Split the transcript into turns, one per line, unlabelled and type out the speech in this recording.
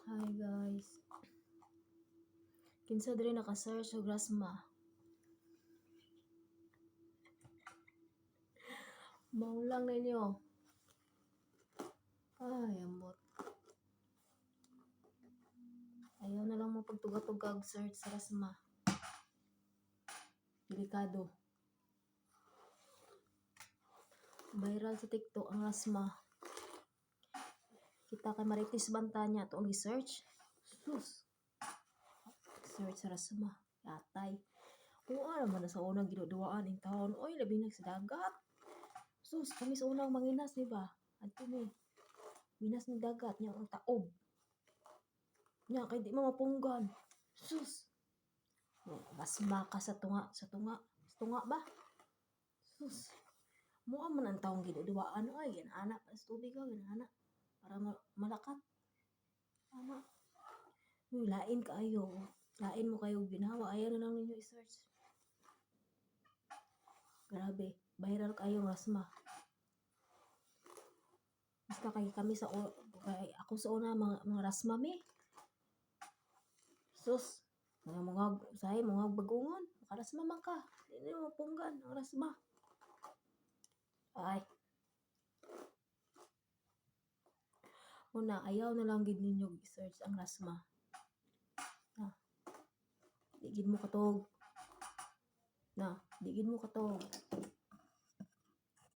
Hi guys. Kinsa diri naka-search og rasma? Maulang ninyo. Ay, amot. Ayaw na lang mo pagtuga-tugag search sa rasma. Delikado. Viral sa TikTok ang rasma. Kita kay Marites Bantanya to ang i-search. Sus. Search sa rasma. Yatay. Kung ano man na sa unang ginuduwaan in taon, oy, labi na sa dagat. Sus, kami sa unang manginas, di ba? Adto ni. Minas ng dagat niya ang taob. Nya kay di mo mapunggan. Sus. Mas maka sa tunga, sa tunga ba? Sus. Mo man ang taong ginuduwaan ay ginana pa sa tubig ka ginana para malakat. Ama. Uy, lain kaayo. Lain mo kayo ginawa. Ayaw na lang ninyo i-search. Grabe. Viral kayo rasma. Basta kay kami sa kay ako sa una mga rasma mi. Sus. Mga usahay mga bagungon. Makarasma man ka. Hindi mo mapunggan ang rasma. Ay. Una, ayaw na lang gid ninyo i-search ang rasma. Na. Di gid mo katog. Na, di gid mo katog.